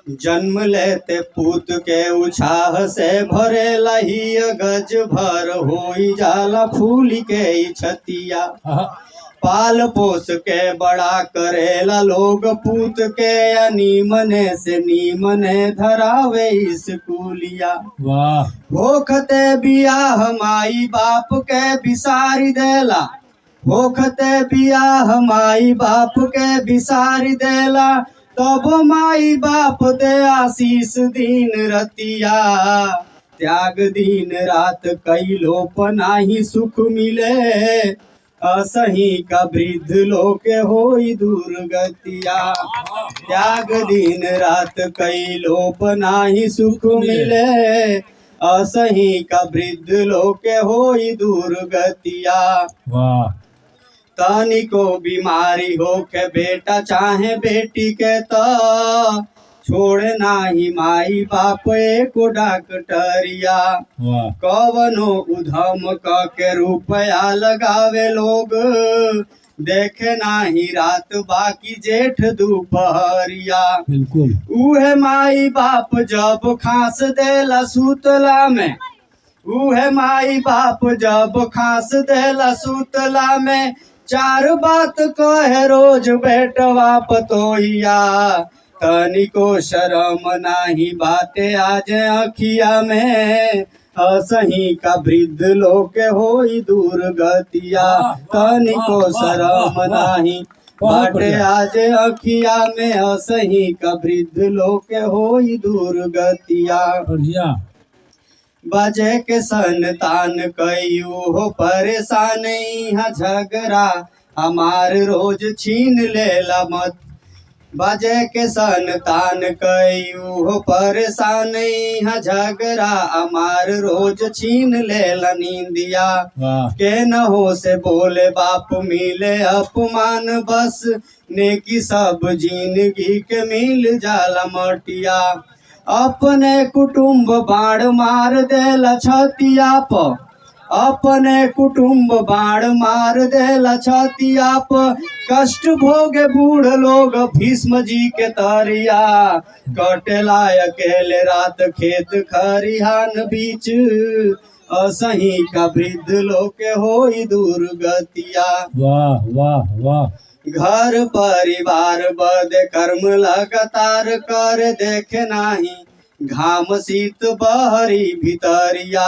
जन्म लेते पूत के उछाह से भरे लही गज भर होई जाला फूल के छतिया। पाल पोस के बड़ा करेला लोग पूत के नीमने से नीमने धरावे स्कूलिया। वाह होखते बियाह माई बाप के बिसारी देला, होखते बियाह माई बाप के बिसारी देला, तब माई बाप दे आशीष दिन रतिया। त्याग दिन रात कैलो पनाही सुख मिले, असही का वृद्ध लोक होई दुर्गतिया। त्याग दिन रात कैलो पनाही सुख मिले, असही का वृद्ध लोक होई दुर्गतिया। वाह तनिको बीमारी हो के बेटा चाहे बेटी के तो छोड़े नाही माई बाप एको डॉक्टरिया। वाह कवनो उधम क के रुपया लगावे लोग, देखे नाही रात बाकी जेठ दोपहरिया। बिल्कुल उहे माई बाप जब खांस देला सुतला में, उहे माई बाप जब खांस देला सुतला में, चार बात कहे रोज बेटवा पतोहिया। तनिको शरम नाही बाते आज अखिया में, असही का वृद्ध लोक होई दुर्गतिया। तनिको शरम नाही बाटे आज अखिया में, असही का वृद्ध लोक होई दुर्गतिया। बढ़िया बजे के संतान कयू हो परेशान, यहाँ झगड़ा हमार रोज छीन लेला मत। बजे के संतान कयू हो परेशान, यहाँ झगड़ा हमार रोज छीन लेला नींदिया। वाह के न हो से बोले बाप मिले अपमान, बस नेकी सब जिंदगी के मिल जाला मटिया। अपने कुटुंब बाढ़ मार देला छतिया प, अपने कुटुंब बाढ़ मार देला छतिया प। कष्ट भोगे बूढ़ लोग भीष्म जी के तरिया, कटेला अकेले रात खेत खरिहान बीच, असही का वृद्ध लोक होई दुर्गतिया। वाह वाह वाह घर परिवार बद कर्म लगातार कर, देखे नाही घाम शीत बहरी भितरिया।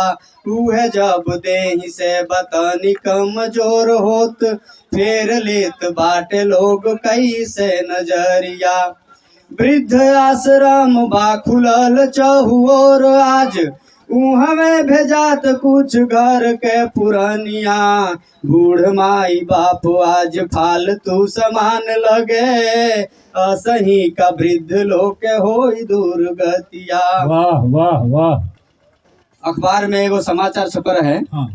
उहे जब देहि से बतनी कमजोर होत, फेर लेत बाटे लोग कैसे नजरिया। वृद्ध आश्रम बा खुलल चहुओर आज, उहमें भेजात कुछ घर के पुरनिया। बूढ़ माई बाप आज फालतू समान लगे, असही का वृद्ध लोक होई दुर्गतिया। वाह वाह वाह अखबार में एगो समाचार छपर है, हाँ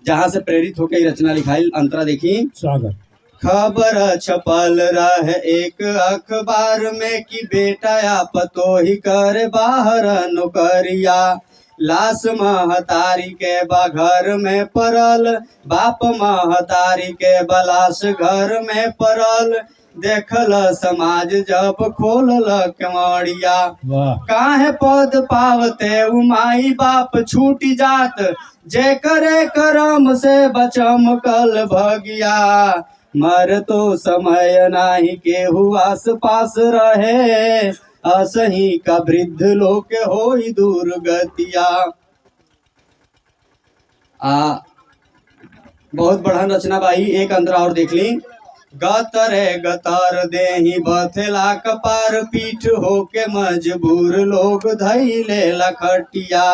जहाँ से प्रेरित होकर ये रचना लिखाई। अंतरा देखी। स्वागत खबर छपल रहे एक अखबार में कि बेटा या पतोही करे बाहर नौकरिया। लाश महतारी के बा घर में पड़ल, बाप महतारी के बलाश घर में पड़ल। देखल समाज जब खोलल केवड़िया, वाह काहे पद पावते उमाई बाप छूटी जात, जे करे करम से बचम कल भगिया। मर तो समय नाही केहू आस पास रहे, असही का वृद्ध लोक होई दुर्गतिया। बहुत बढ़िया रचना भाई। एक अंतरा और देख ली। गतरे गतर देही बथेला कपार, पीठ होके मजबूर लोग धैले लखटिया।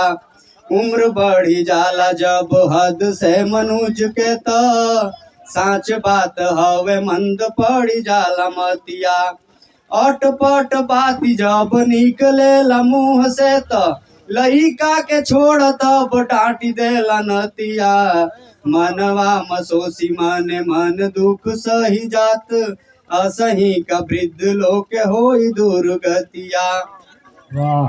उम्र बढ़ी जाला जब हद से मनुज के तो, साच बात हवे मंद पड़ी जाला मतिया। अटपट बाती जब निकलेला मुँह से तो, लइका के छोड़ तब डांटी देला नतिया। मनवा मसोसी मने मन दुख सही जात, असही का वृद्ध लोक होई दुर्गतिया। वाह